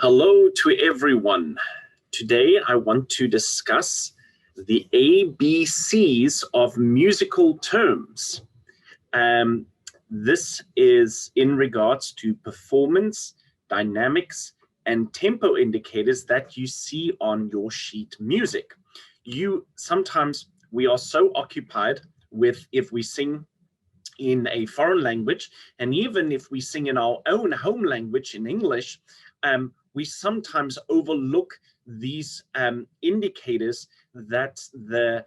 Hello to everyone. Today I want to discuss the ABCs of musical terms. Um, this is in regards to performance, dynamics, and tempo indicators that you see on your sheet music. We are so occupied with if we sing in a foreign language, and even if we sing in our own home language in English, we sometimes overlook these indicators that the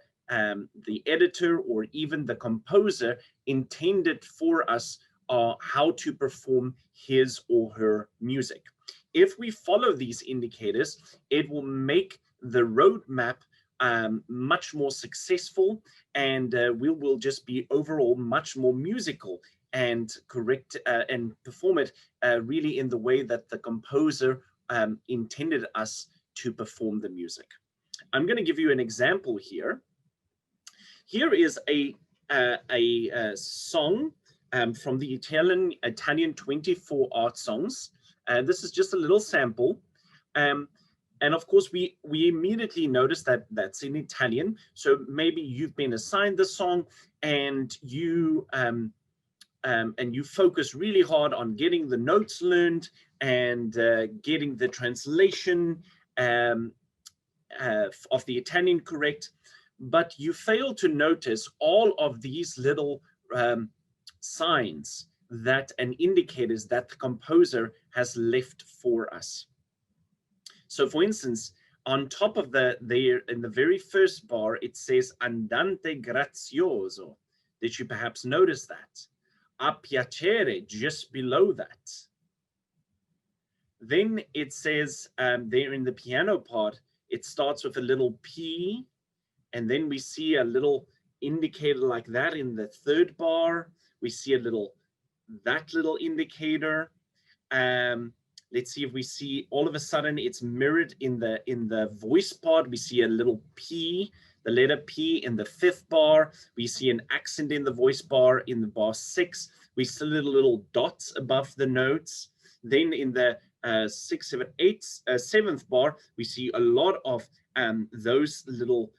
editor or even the composer intended for us how to perform his or her music. If we follow these indicators, it will make the roadmap much more successful, and we will just be overall much more musical and correct and perform it really in the way that the composer intended us to perform the music. I'm going to give you an example here. Here is a song from the Italian 24 art songs. This is just a little sample. And of course, we immediately notice that that's in Italian. So maybe you've been assigned the song, and you focus really hard on getting the notes learned and getting the translation of the Italian correct. But you fail to notice all of these little signs and indicators that the composer has left for us. So for instance, on top of in the very first bar, it says andante grazioso. Did you perhaps notice that? A piacere, just below that. Then it says there in the piano part, it starts with a little P, and then we see a little indicator like that in the third bar. We see that little indicator. Let's see if we see all of a sudden it's mirrored in the voice part. We see a little P, the letter P in the fifth bar. We see an accent in the voice bar in the bar 6. We see little dots above the notes. Then in the 6, 7, 8, 7th bar, we see a lot of those little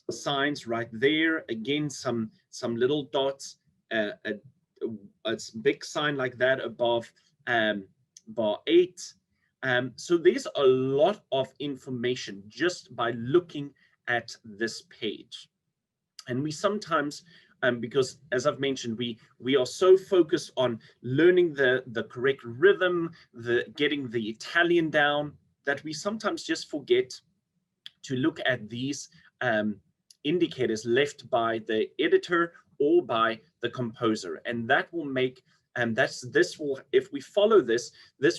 signs right there. Again, some little dots, a big sign like that above bar 8. So there's a lot of information just by looking at this page. And we sometimes, because as I've mentioned, we are so focused on learning the correct rhythm, getting the Italian down, that we sometimes just forget to look at these indicators left by the editor or by the composer. And that will make if we follow this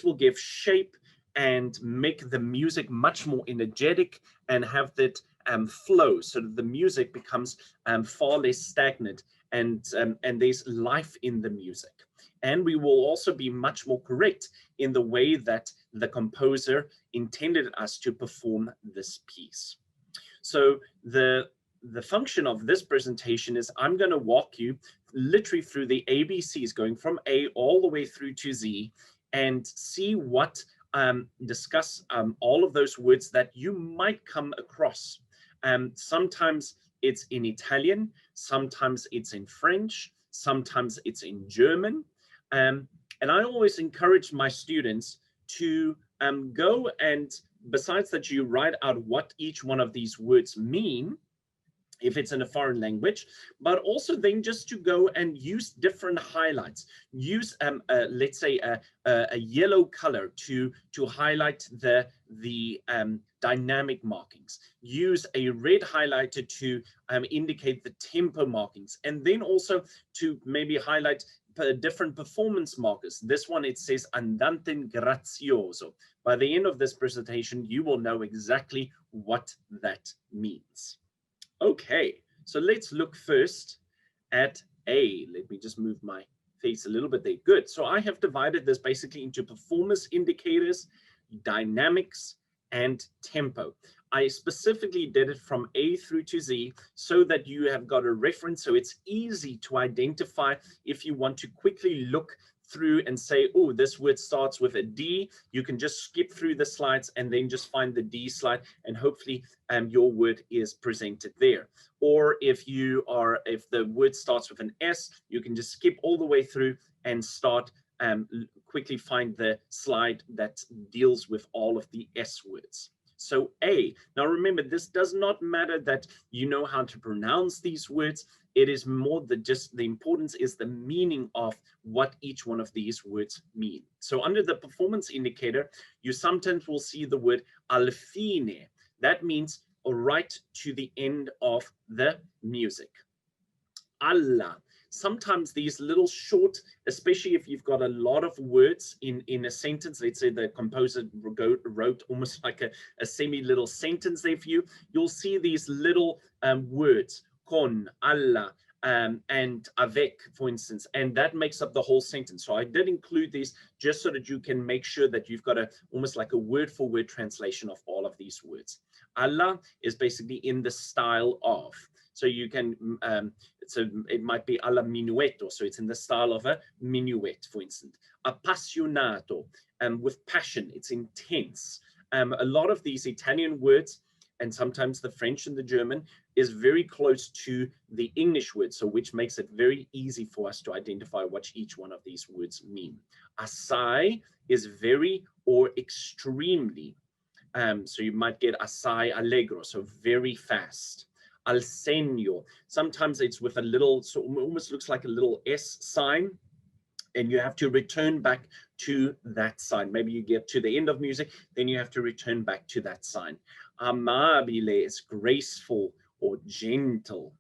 will give shape and make the music much more energetic and have that flow, so that the music becomes far less stagnant, and there's life in the music. And we will also be much more correct in the way that the composer intended us to perform this piece. So the function of this presentation is I'm going to walk you literally through the ABCs, going from A all the way through to Z, and see what discuss all of those words that you might come across. Sometimes it's in Italian, sometimes it's in French, sometimes it's in German. And I always encourage my students to go and, besides that, you write out what each one of these words mean, if it's in a foreign language, but also then just to go and use different highlights. Use, let's say, a yellow color to highlight the dynamic markings. Use a red highlighter to indicate the tempo markings, and then also to maybe highlight different performance markers. This one, it says andante grazioso. By the end of this presentation, you will know exactly what that means. Okay, so let's look first at A. Let me just move my face a little bit there. Good. So I have divided this basically into performance indicators, dynamics, and tempo. I specifically did it from A through to Z so that you have got a reference, so it's easy to identify if you want to quickly look through and say, oh, this word starts with a D, you can just skip through the slides and then just find the D slide, and hopefully your word is presented there. Or if the word starts with an S, you can just skip all the way through and start quickly find the slide that deals with all of the S words. So A. Now remember, this does not matter that you know how to pronounce these words. It is more just the importance is the meaning of what each one of these words mean. So under the performance indicator, you sometimes will see the word al fine. That means right to the end of the music. Allah. Sometimes these little short, especially if you've got a lot of words in a sentence, let's say the composer wrote almost like a semi-little sentence there for you, you'll see these little words, con, Allah, and avec, for instance, and that makes up the whole sentence. So I did include these just so that you can make sure that you've got almost like a word-for-word translation of all of these words. Allah is basically in the style of. So you can, it might be alla minuetto, so it's in the style of a minuet, for instance. Appassionato, with passion, it's intense. A lot of these Italian words, and sometimes the French and the German, is very close to the English word, so which makes it very easy for us to identify what each one of these words mean. Assai is very or extremely. So you might get assai allegro, so very fast. Al segno, sometimes it's with a little, so it almost looks like a little S sign, and you have to return back to that sign. Maybe you get to the end of music, then you have to return back to that sign. Amabile is graceful or gentle.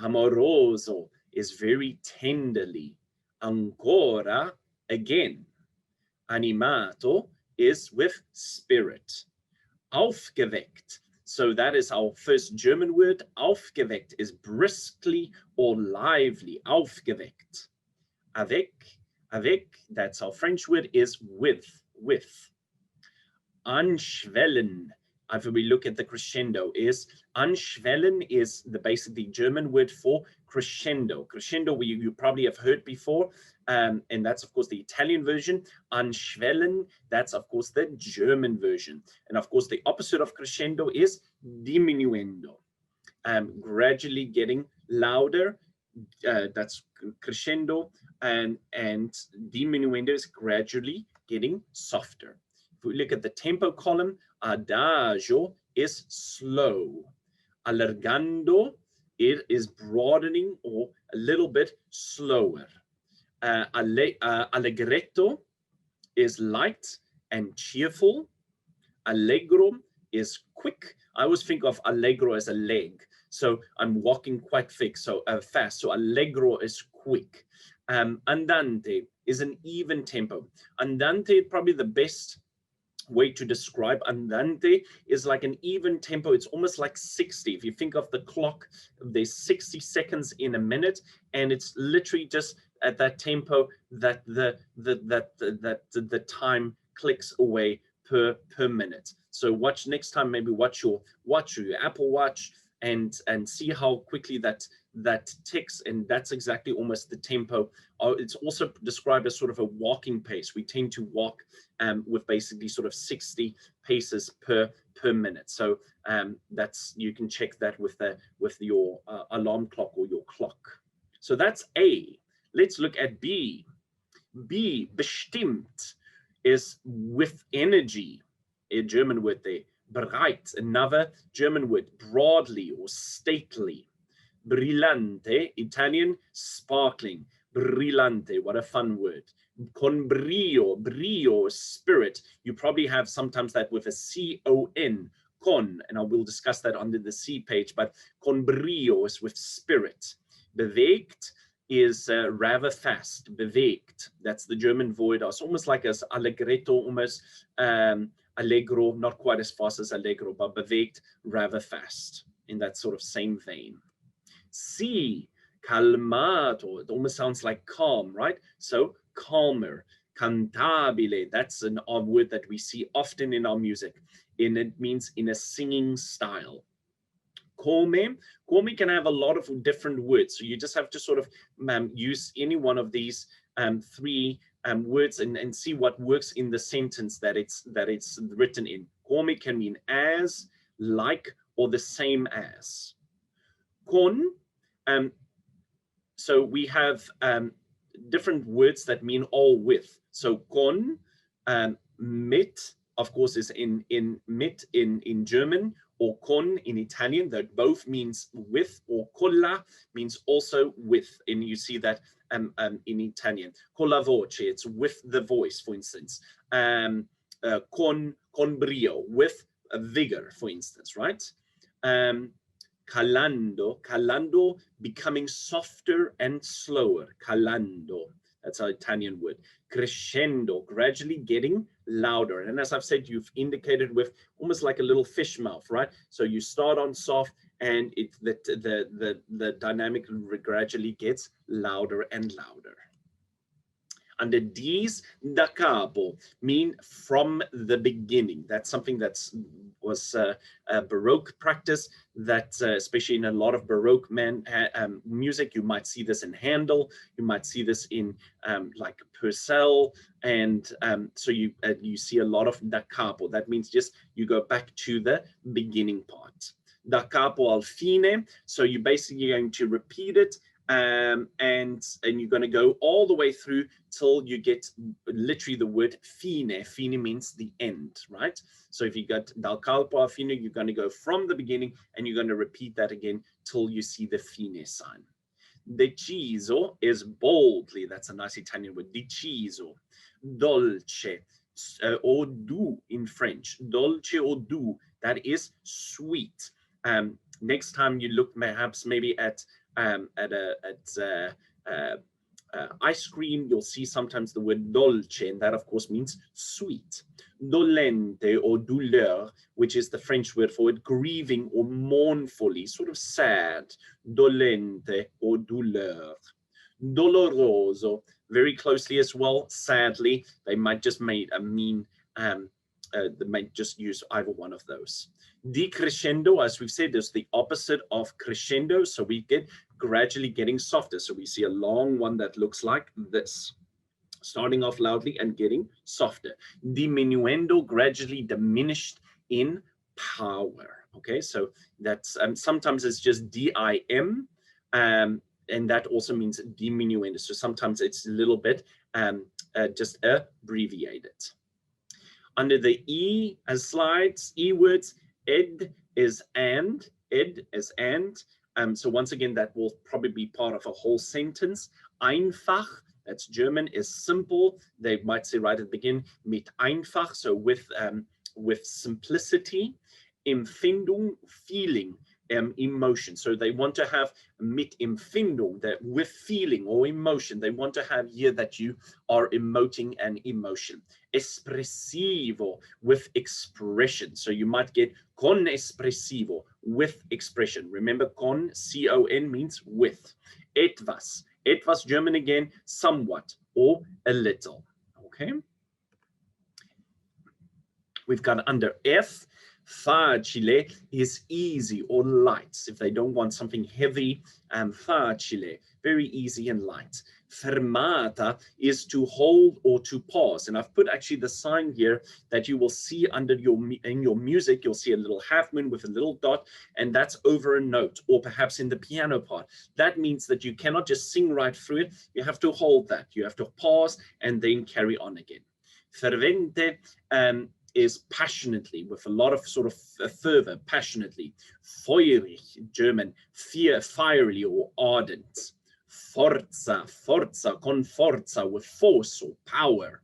Amoroso is very tenderly. Ancora, again. Animato is with spirit. Aufgeweckt. So that is our first German word. Aufgeweckt is briskly or lively. Aufgeweckt. Avec, that's our French word, is with. Anschwellen, if we look at the crescendo, is anschwellen is basically German word for crescendo. Crescendo, you probably have heard before, and that's of course the Italian version. Anschwellen, that's of course the German version. And of course the opposite of crescendo is diminuendo, gradually getting louder. That's crescendo, and diminuendo is gradually getting softer. If we look at the tempo column, adagio is slow. Allargando, it is broadening or a little bit slower. Allegretto is light and cheerful. Allegro is quick. I always think of allegro as a leg. So I'm walking quite fast. So allegro is quick. Andante is an even tempo. Andante, probably the best way to describe andante is like an even tempo. It's almost like 60. If you think of the clock, there's 60 seconds in a minute, and it's literally just at that tempo that the time clicks away per minute. So watch next time, maybe watch your Apple Watch and see how quickly that ticks, and that's exactly almost the tempo. It's also described as sort of a walking pace. We tend to walk with basically sort of 60 paces per minute. So that's, you can check that with your alarm clock or your clock. So that's A. Let's look at B. B, bestimmt, is with energy, a German word there. Breit, another German word, broadly or stately. Brillante, Italian, sparkling. Brillante, what a fun word. Con brio, spirit. You probably have sometimes that with a C-O-N, con, and I will discuss that under the C page, but con brio is with spirit. Bewegt is rather fast. Bewegt, that's the German word. It's almost like as allegretto, almost. Allegro, not quite as fast as allegro, but bewegt, rather fast, in that sort of same vein. C, calmato, it almost sounds like calm, right? So calmer. Cantabile, that's a word that we see often in our music, and it means in a singing style. Come can have a lot of different words, so you just have to sort of use any one of these three words and see what works in the sentence that it's written in. Come can mean as, like, or the same as. Con, so we have different words that mean all with. So con, mit, of course, is in mit in German, or con in Italian, that both means with, or colla means also with, and you see that in Italian. Con la voce, it's with the voice, for instance. Con brio, with vigor, for instance, right? Calando, becoming softer and slower. Calando, that's our Italian word. Crescendo, gradually getting louder. And as I've said, you've indicated with almost like a little fish mouth, right? So you start on soft, and the dynamic gradually gets louder and louder. Under D's, da capo, mean from the beginning. That's something that was a Baroque practice that, especially in a lot of Baroque music, you might see this in Handel, you might see this in like Purcell, and so you see a lot of da capo. That means just you go back to the beginning part. Da capo al fine, so you're basically going to repeat it, and you're going to go all the way through till you get literally the word fine. Fine means the end, right? So if you got dal capo al fine, you're going to go from the beginning, and you're going to repeat that again till you see the fine sign. Deciso is boldly. That's a nice Italian word. Deciso. Dolce, or doux in French. Dolce or doux. That is sweet. Next time you look perhaps maybe at ice cream, you'll see sometimes the word dolce, and that of course means sweet. Dolente or douleur, which is the French word for it, grieving or mournfully, sort of sad. Dolente or douleur. Doloroso, very closely as well. Sadly, they might just mean they might just use either one of those. Decrescendo, as we've said, is the opposite of crescendo. So we get gradually getting softer. So we see a long one that looks like this, starting off loudly and getting softer. Diminuendo, gradually diminished in power. Okay, so that's sometimes it's just DIM, and that also means diminuendo. So sometimes it's a little bit just abbreviated. Under the E as slides, E words, ed is and, ed is and. So once again, that will probably be part of a whole sentence. Einfach, that's German, is simple. They might say right at the beginning, mit einfach, so with simplicity. Empfindung, feeling, emotion. So they want to have mit Empfindung, that with feeling or emotion. They want to have here that you are emoting an emotion. Espressivo, with expression. So you might get con espressivo, with expression. Remember, con, C-O-N, means with. Etwas, etwas German again, somewhat or a little. Okay. We've got under F, facile is easy or light. If they don't want something heavy, facile, very easy and light. Fermata is to hold or to pause. And I've put actually the sign here that you will see under in your music. You'll see a little half moon with a little dot, and that's over a note, or perhaps in the piano part. That means that you cannot just sing right through it. You have to hold that. You have to pause and then carry on again. Fervente is passionately, with a lot of sort of fervor, passionately. Feurig, German, fiery or ardent. Forza, con forza, with force or power.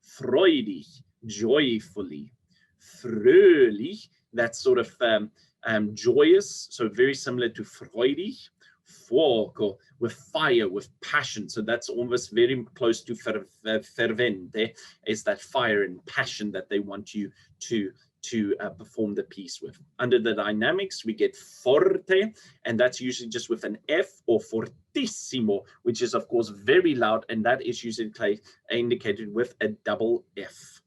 Freudig, joyfully. Fröhlich, that's sort of joyous, so very similar to freudig. Fuoco, with fire, with passion. So that's almost very close to fervente, is that fire and passion that they want you to perform the piece with. Under the dynamics, we get forte, and that's usually just with an F, or fortissimo, which is of course very loud, and that is usually indicated with a double F.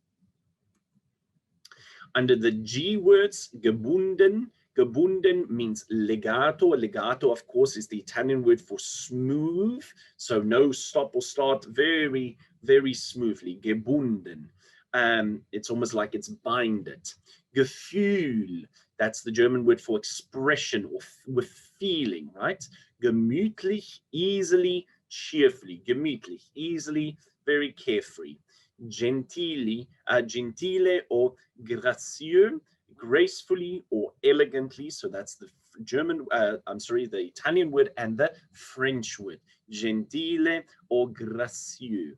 Under the G words, gebunden, Gebunden means legato. Legato, of course, is the Italian word for smooth. So no stop or start, very, very smoothly. Gebunden. It's almost like it's binded. Gefühl, that's the German word for expression or with feeling, right? Gemütlich, easily, cheerfully. Gemütlich, easily, very carefree. Gentile or gracieux, gracefully or elegantly. So that's the the Italian word and the French word. Gentile or gracieux.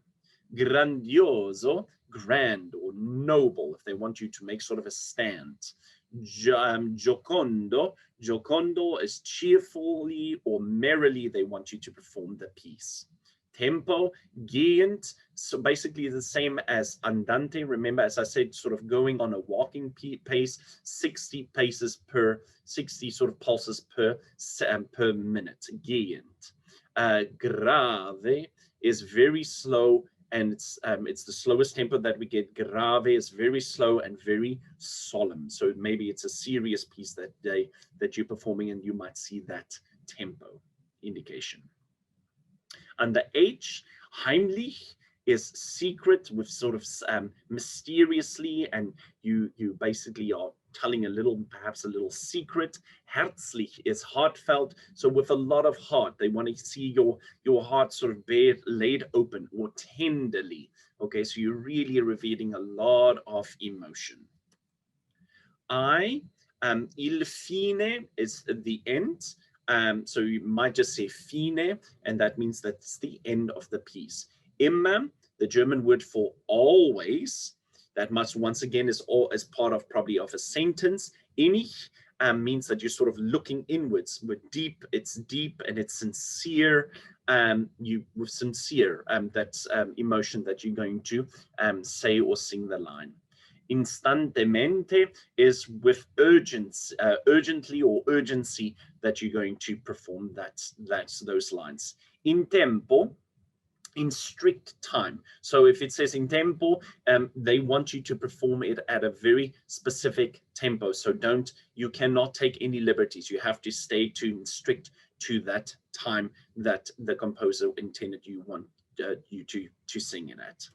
Grandioso, grand or noble, if they want you to make sort of a stand. Giocondo is cheerfully or merrily they want you to perform the piece. Tempo, gehend, so basically the same as andante. Remember, as I said, sort of going on a walking pace, 60 sort of pulses per minute. Gehend. Grave is very slow, and it's the slowest tempo that we get. Grave is very slow and very solemn. So maybe it's a serious piece that day that you're performing, and you might see that tempo indication. Under H, heimlich is secret, with sort of mysteriously, and you basically are telling perhaps a little secret. Herzlich is heartfelt, so with a lot of heart. They want to see your heart sort of laid open, or tenderly. Okay, so you're really revealing a lot of emotion. Il fine is the end. So you might just say fine, and that means that's the end of the piece. Immer, the German word for always, that must once again is part of probably of a sentence. Innig means that you're sort of looking inwards, but it's deep and it's sincere. With sincere, that's emotion that you're going to say or sing the line. Instantemente is with urgently or urgency that you're going to perform those lines. In tempo, in strict time. So if it says in tempo, they want you to perform it at a very specific tempo. So you cannot take any liberties. You have to stay strict to that time that the composer intended you to sing it at.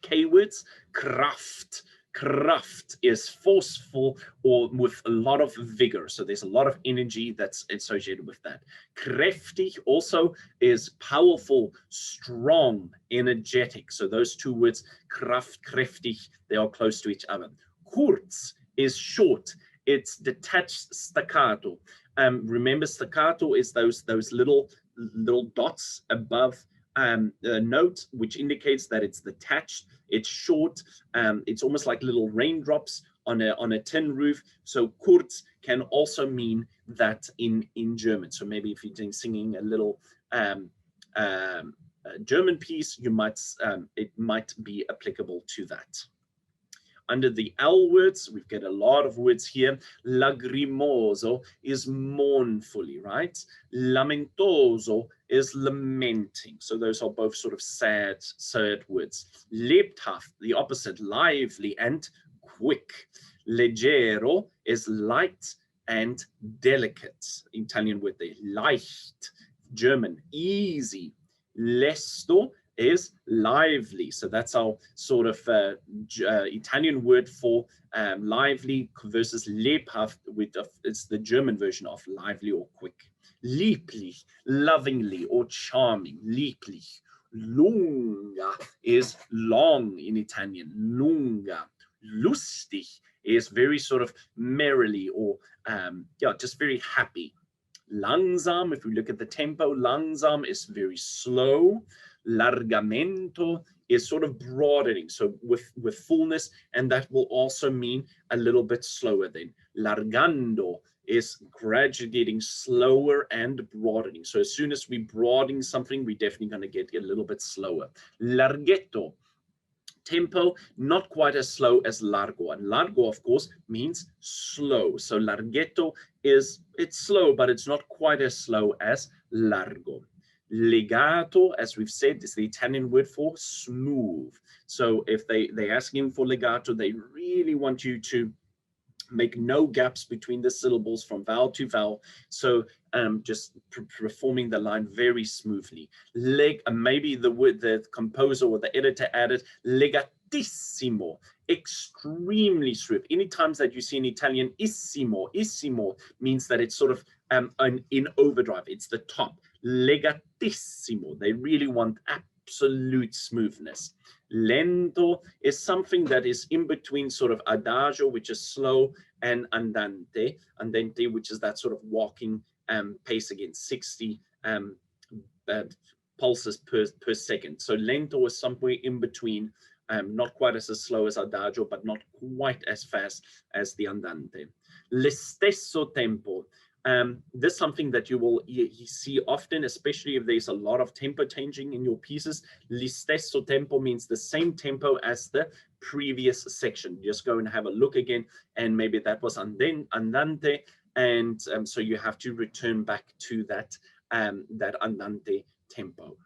K-words, Kraft. Kraft is forceful or with a lot of vigor. So there's a lot of energy that's associated with that. Kräftig also is powerful, strong, energetic. So those two words, Kraft, kräftig, they are close to each other. Kurz is short. It's detached staccato. Remember, staccato is those little dots above a note, which indicates that it's detached, it's short, it's almost like little raindrops on a tin roof. So kurz can also mean that in German. So maybe if you're singing a little German piece, it might be applicable to that. Under the L words, we've got a lot of words here. Lagrimoso is mournfully, right? Lamentoso is lamenting. So those are both sort of sad words. Lebhaft, the opposite, lively and quick. Leggero is light and delicate. Italian word there. Leicht. German, easy. Lesto is lively. So that's our sort of Italian word for lively versus lebhaft, it's the German version of lively or quick. Lieblich, lovingly or charming. Lieblich. Lunga is long in Italian. Lunga. Lustig is very sort of merrily or just very happy. Langsam, if we look at the tempo, langsam is very slow. Largamento is sort of broadening, so with fullness, and that will also mean a little bit slower then. Largando is gradually getting slower and broadening. So as soon as we broaden something, we're definitely going to get a little bit slower. Larghetto, tempo, not quite as slow as largo. And largo, of course, means slow. So larghetto it's slow, but it's not quite as slow as largo. Legato, as we've said, is the Italian word for smooth. So if they're asking for legato, they really want you to Make no gaps between the syllables from vowel to vowel. So just performing the line very smoothly. Maybe the composer or the editor added legatissimo, extremely smooth. Any times that you see in Italian, issimo means that it's sort of in overdrive. It's the top. Legatissimo. They really want absolute smoothness. Lento is something that is in between sort of adagio, which is slow, and andante, which is that sort of walking pace again, 60 pulses per second. So lento is somewhere in between, not quite as slow as adagio, but not quite as fast as the andante. Le stesso tempo. This is something that you see often, especially if there's a lot of tempo changing in your pieces. Lo stesso tempo means the same tempo as the previous section. Just go and have a look again, and maybe that was andante, and so you have to return back to that andante tempo.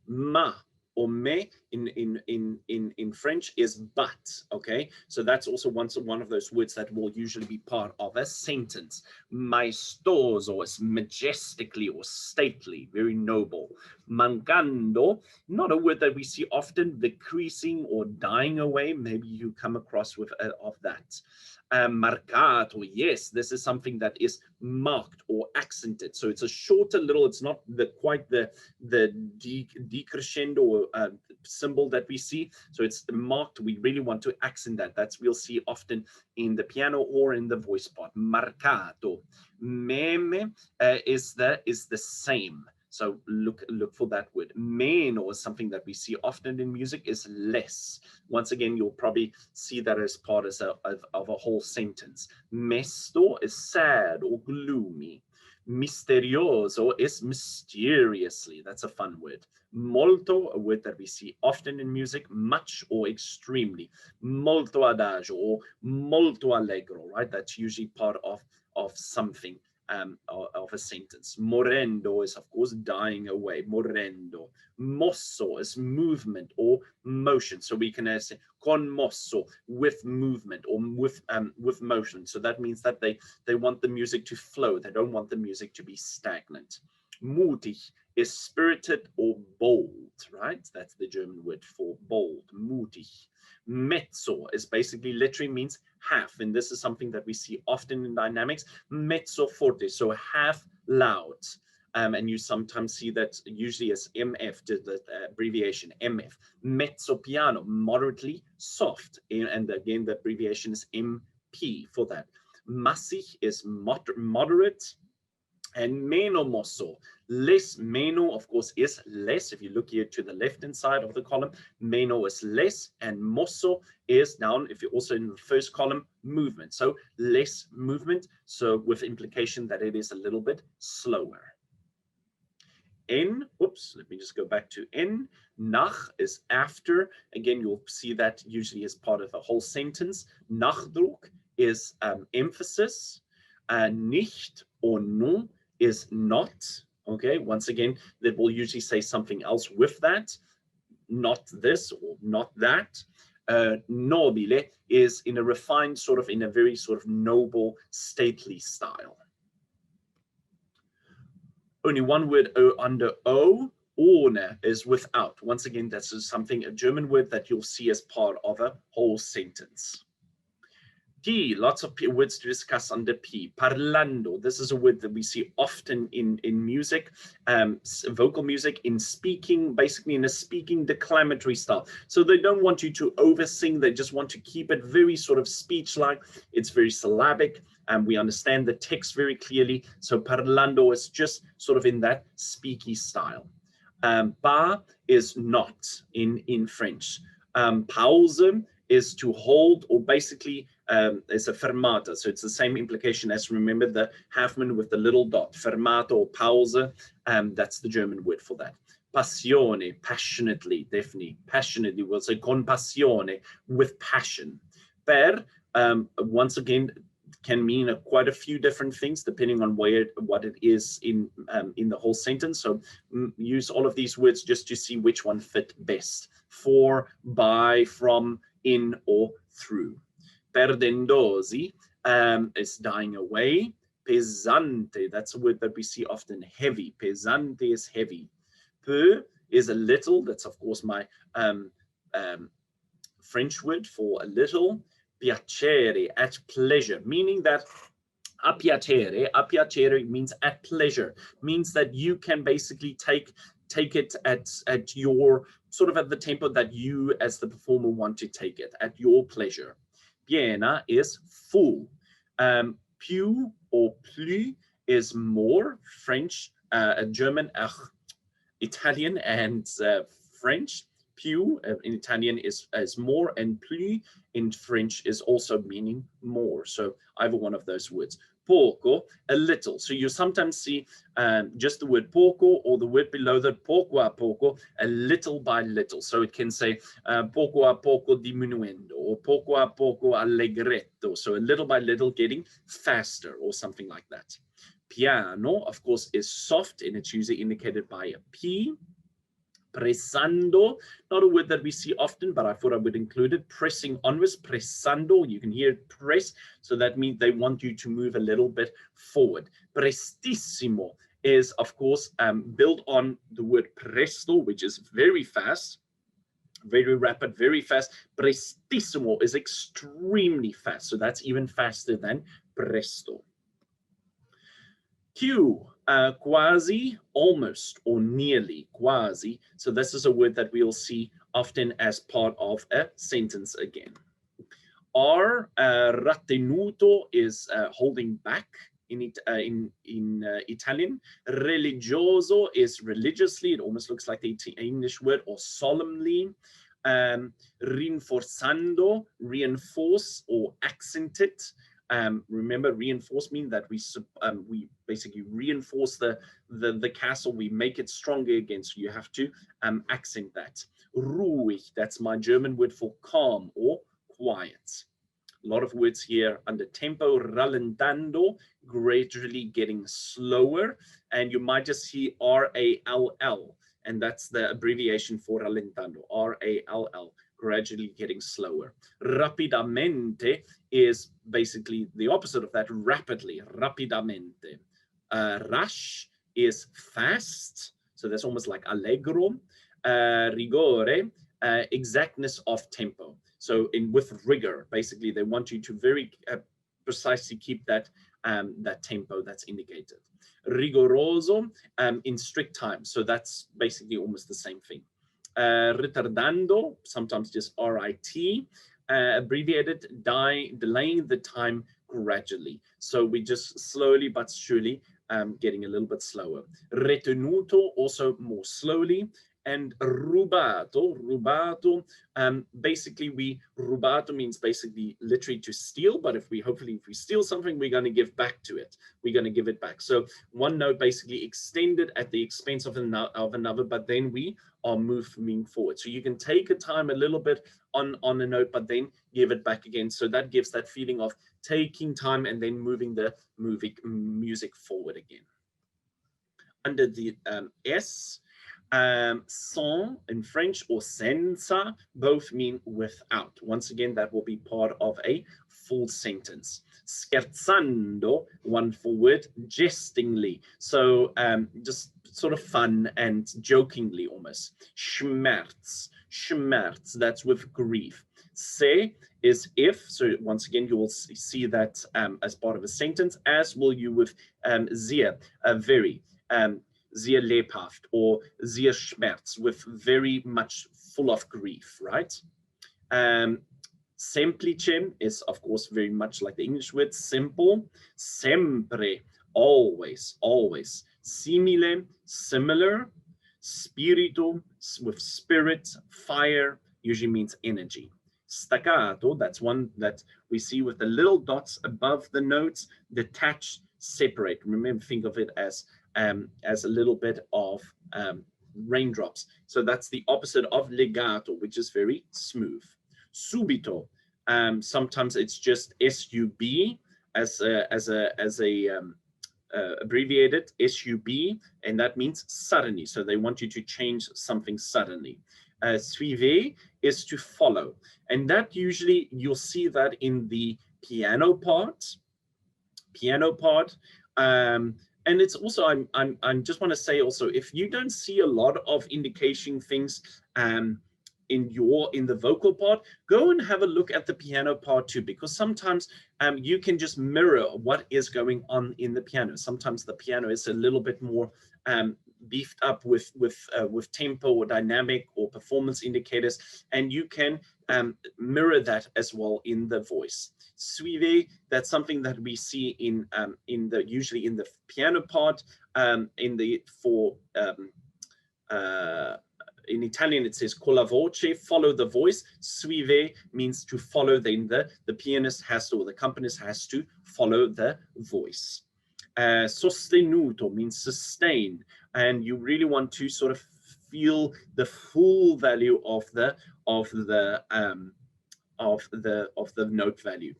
Ma, or me in French is but, okay? So that's also one of those words that will usually be part of a sentence. Maestoso is majestically or stately, very noble. Mancando, not a word that we see often, decreasing or dying away. Maybe you come across with of that. Marcato, yes, this is something that is marked or accented. So it's a shorter little, it's not quite the decrescendo symbol that we see. So it's marked. We really want to accent that. We'll see often in the piano or in the voice part. Marcato. Meme is the same. So look for that word. Meno is something that we see often in music, is less. Once again, you'll probably see that as part of a whole sentence. Mesto is sad or gloomy. Misterioso is mysteriously. That's a fun word. Molto, a word that we see often in music, much or extremely. Molto adagio or molto allegro, right? That's usually part of something. Of a sentence. Morendo is, of course, dying away. Morendo. Mosso is movement or motion. So we can say con mosso, with movement or with motion. So that means that they want the music to flow. They don't want the music to be stagnant. Mutig is spirited or bold, right? That's the German word for bold. Mutig. Mezzo is basically literally means half, and this is something that we see often in dynamics. Mezzo forte, so half loud, and you sometimes see that usually as MF, the abbreviation MF. Mezzo piano, moderately soft, and again the abbreviation is MP for that. Massig is moderate. And meno mosso, less. Meno, of course, is less. If you look here to the left-hand side of the column, meno is less, and mosso is down. If you're also in the first column, movement. So less movement, so with implication that it is a little bit slower. N, oops, let me just go back to N. Nach is after. Again, you'll see that usually as part of a whole sentence. Nachdruck is emphasis. Nicht or non is not. Okay, once again, that will usually say something else with that. Not this or not that. Nobile is in a refined sort of, in a very sort of noble, stately style. Only one word under O. Ohne is without. Once again, that's something, a German word that you'll see as part of a whole sentence. P, lots of words to discuss under P. Parlando, this is a word that we see often in music, vocal music, in speaking, basically in a speaking declamatory style. So they don't want you to oversing, they just want to keep it very sort of speech-like. It's very syllabic, and we understand the text very clearly. So parlando is just sort of in that speaky style. Pas is not in French. Pause is to hold, or basically it's a fermata. So it's the same implication as, remember, the Halfman with the little dot. Fermata or pause, that's the German word for that. Passione, passionately, definitely. Passionately, we'll say con passione, with passion. Per, once again, can mean quite a few different things depending on what it is in the whole sentence. So use all of these words just to see which one fit best. For, by, from, in, or through. Perdendosi is dying away. Pesante, that's a word that we see often, heavy. Pesante is heavy. Peu is a little, that's of course my French word for a little. Piacere, at pleasure, meaning that a piacere means at pleasure, means that you can basically take it at your sort of at the tempo that you as the performer want to take it, at your pleasure. Piena is full. Più or plus is more. French, German, Italian, and French. Più in Italian is more, and plus in French is also meaning more. So either one of those words. Poco, a little. So you sometimes see just the word poco or the word below that, poco a poco, a little by little. So it can say poco a poco diminuendo or poco a poco allegretto. So a little by little getting faster or something like that. Piano, of course, is soft and it's usually indicated by a P. Pressando, not a word that we see often, but I thought I would include it. Pressing onwards, pressando, you can hear it press, so that means they want you to move a little bit forward. Prestissimo is, of course, built on the word presto, which is very fast, very rapid, very fast. Prestissimo is extremely fast, so that's even faster than presto. Q, quasi, almost, or nearly, quasi. So this is a word that we'll see often as part of a sentence again. R, rattenuto is holding back in Italian. Religioso is religiously. It almost looks like the English word, or solemnly. Rinforzando, reinforce or accent it. Remember, reinforce means that we basically reinforce the castle, we make it stronger again, so you have to accent that. Ruhig, that's my German word for calm or quiet. A lot of words here under tempo. Rallentando, gradually getting slower, and you might just see R-A-L-L, and that's the abbreviation for rallentando, R-A-L-L. Gradually getting slower. Rapidamente is basically the opposite of that, rapidly, rapidamente. Rash is fast, so that's almost like allegro. Rigore, exactness of tempo. So with rigor, basically they want you to very precisely keep that tempo that's indicated. Rigoroso, in strict time, so that's basically almost the same thing. Ritardando, sometimes just RIT, abbreviated, delaying the time gradually. So we just slowly but surely getting a little bit slower. Retenuto, also more slowly. And rubato, basically rubato means basically literally to steal, but if we steal something, we're going to give back to it. We're going to give it back. So one note basically extended at the expense of another, but then we are moving forward. So you can take a time a little bit on a note, but then give it back again. So that gives that feeling of taking time and then moving the music forward again. Under the S, sans in French or senza, both mean without. Once again, that will be part of a full sentence. Scherzando, one full word, jestingly. So just sort of fun and jokingly almost. Schmerz, that's with grief. Se is if, so once again, you will see that as part of a sentence, as will you with sehr, very. Sehr lebhaft or sehr Schmerz, with very much full of grief, right? Semplice is, of course, very much like the English word simple. Sempre, always, always. Simile, similar. Spirito, with spirit. Fire usually means energy. Staccato, that's one that we see with the little dots above the notes, detached, separate. Remember, think of it as a little bit of raindrops. So that's the opposite of legato, which is very smooth. Subito, sometimes it's just SUB as a abbreviated SUB, and that means suddenly. So they want you to change something suddenly. Suivez is to follow. And that usually, you'll see that in the piano part. And it's also, I just want to say also, if you don't see a lot of indication things in the vocal part, go and have a look at the piano part too, because sometimes you can just mirror what is going on in the piano. Sometimes the piano is a little bit more beefed up with tempo or dynamic or performance indicators, and you can mirror that as well in the voice. Suive, that's something that we see usually in the piano part. In Italian, it says con la voce, follow the voice. Suive means to follow. Then the pianist has to, or the accompanist has to follow the voice. Sostenuto means sustain, and you really want to sort of feel the full value of the note value.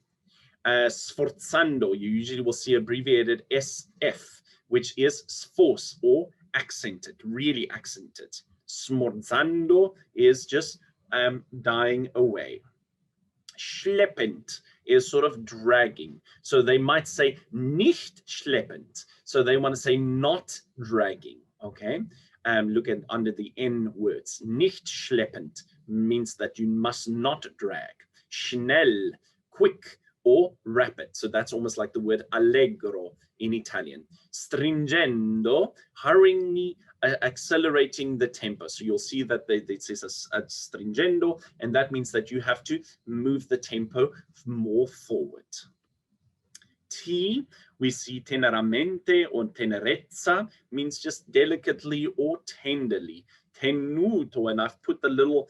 Sforzando, you usually will see abbreviated SF, which is force or accented, really accented. Smorzando is just dying away. Schleppend is sort of dragging. So they might say nicht schleppend. So they want to say not dragging, okay? Look at under the N words. Nicht schleppend means that you must not drag. Schnell, quick or rapid. So that's almost like the word allegro in Italian. Stringendo, hurrying, accelerating the tempo. So you'll see that it says a stringendo, and that means that you have to move the tempo more forward. T, we see teneramente or tenerezza, means just delicately or tenderly. Tenuto, and I've put the little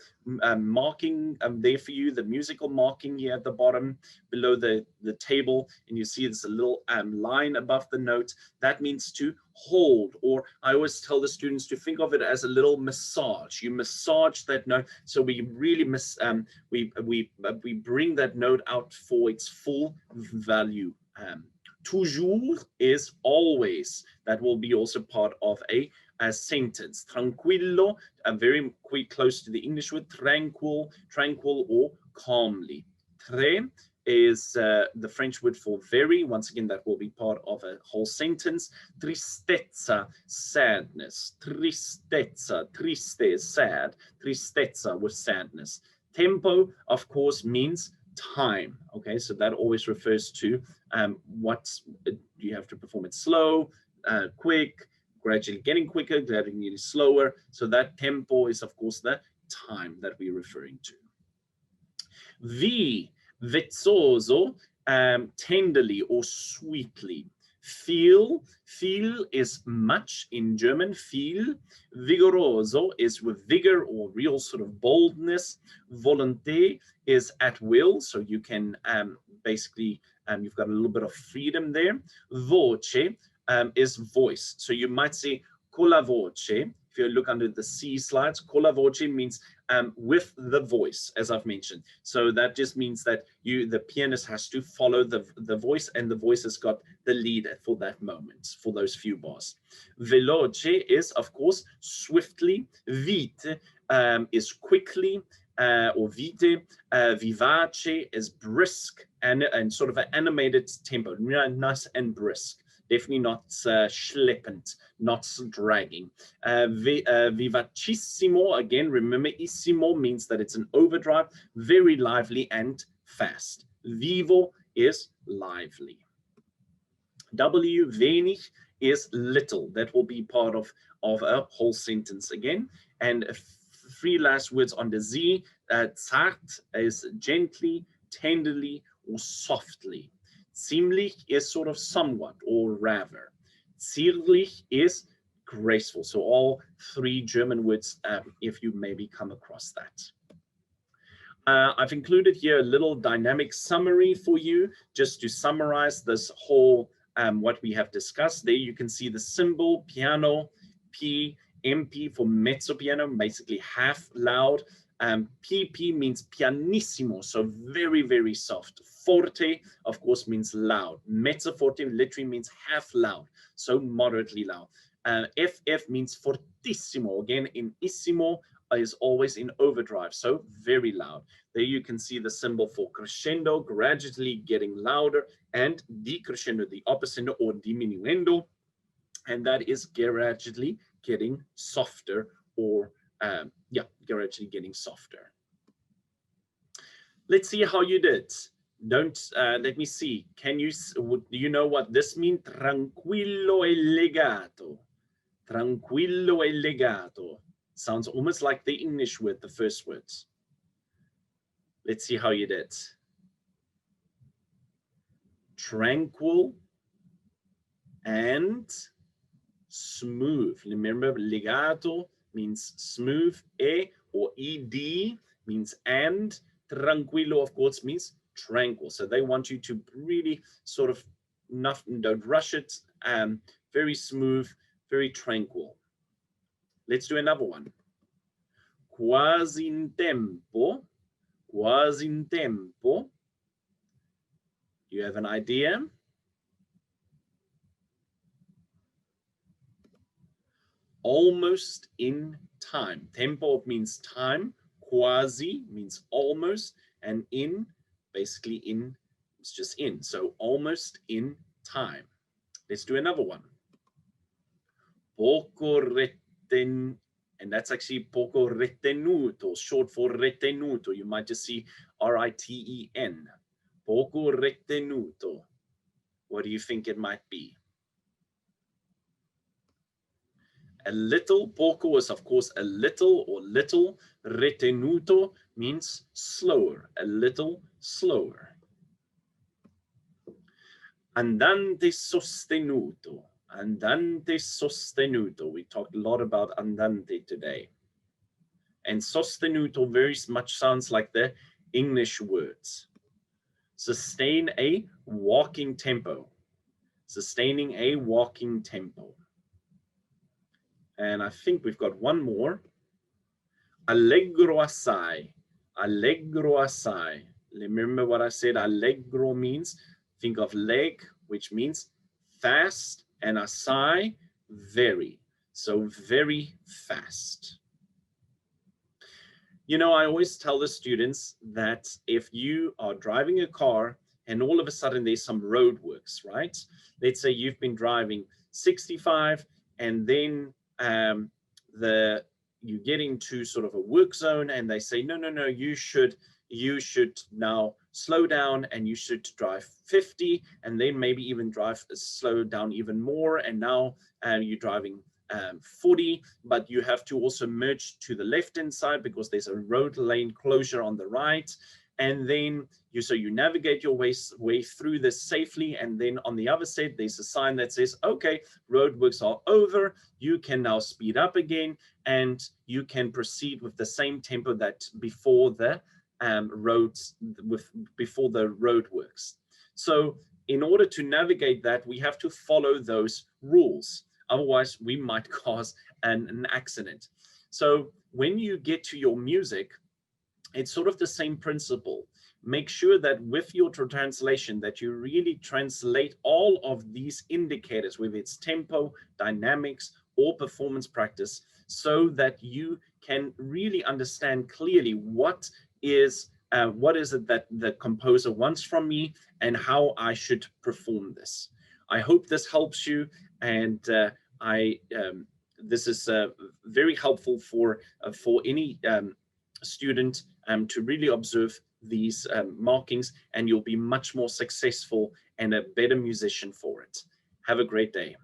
marking there for you, the musical marking here at the bottom below the table, and you see there's a little line above the note. That means to hold, or I always tell the students to think of it as a little massage. You massage that note, so we really we bring that note out for its full value. Toujours is always. That will be also part of a sentence. Tranquillo, very close to the English word tranquil or calmly. Très is the French word for very. Once again, that will be part of a whole sentence. Tristezza, sadness. Tristezza, triste is sad. Tristezza was sadness. Tempo, of course, means time. Okay, so that always refers to what you have to perform it slow, quick, gradually getting quicker, gradually getting slower. So that tempo is, of course, the time that we're referring to. V, vezzoso, tenderly or sweetly. Feel is much in German. Feel. Vigoroso is with vigor or real sort of boldness. Volonté is at will, so you can basically, you've got a little bit of freedom there. Voce is voice. So you might say con la voce. If you look under the C slides, con la voce means with the voice, as I've mentioned. So that just means that the pianist has to follow the voice, and the voice has got the lead for that moment, for those few bars. Veloce is, of course, swiftly. Vite is quickly, or vite. Vivace is brisk and sort of an animated tempo, nice and brisk. Definitely not schleppend, not dragging. Vivacissimo, again, remember, issimo means that it's an overdrive, very lively and fast. Vivo is lively. W, wenig, is little. That will be part of a whole sentence again. And three last words on the Z. Zart is gently, tenderly, or softly. Ziemlich is sort of somewhat or rather. Zierlich is graceful. So all three German words, if you maybe come across that. I've included here a little dynamic summary for you, just to summarize this whole, what we have discussed. There you can see the symbol, piano, P, MP for mezzo piano, basically half loud. PP means pianissimo, so very, very soft. Forte, of course, means loud. Mezzo forte literally means half loud, so moderately loud. FF means fortissimo, again in issimo, is always in overdrive, so very loud. There you can see the symbol for crescendo, gradually getting louder, and decrescendo, the opposite, or diminuendo, and that is gradually getting softer, or yeah, gradually getting softer. Let's see how you did. Don't let me see. Can you, do you know what this means? Tranquillo e legato. Tranquillo e legato. Sounds almost like the English word, the first words. Let's see how you did. Tranquil and smooth. Remember, legato means smooth. E or ed means and. Tranquilo, of course, means tranquil. So they want you to really sort of don't rush it. Very smooth, very tranquil. Let's do another one. Quasi in tempo. Quasi in tempo. Do you have an idea? Almost in time. Tempo means time. Quasi means almost, and in, basically in, it's just in. So almost in time. Let's do another one. Poco reten, and that's actually poco retenuto, short for retenuto. You might just see R-I-T-E-N. Poco retenuto. What do you think it might be? A little. Poco is, of course, a little or little. Retenuto means slower, a little slower. Andante sostenuto. Andante sostenuto. We talked a lot about andante today. And sostenuto very much sounds like the English words. Sustain a walking tempo. Sustaining a walking tempo. And I think we've got one more. Allegro assai. Allegro assai. Remember what I said? Allegro means, think of leg, which means fast, and assai, very. So very fast. You know, I always tell the students that if you are driving a car and all of a sudden there's some roadworks, right? Let's say you've been driving 65 and then you get into sort of a work zone and they say, no, you should now slow down and you should drive 50, and then maybe even slow down even more, and now you're driving 40, but you have to also merge to the left-hand side because there's a road lane closure on the right. And then you navigate your way through this safely, and then on the other side there's a sign that says, okay, roadworks are over, you can now speed up again and you can proceed with the same tempo that before the before the roadworks. So in order to navigate that, we have to follow those rules, otherwise we might cause an accident. So when you get to your music, it's sort of the same principle. Make sure that with your translation that you really translate all of these indicators, whether it's tempo, dynamics, or performance practice, so that you can really understand clearly what is it that the composer wants from me and how I should perform this. I hope this helps you, and this is very helpful for any student to really observe these markings, and you'll be much more successful and a better musician for it. Have a great day.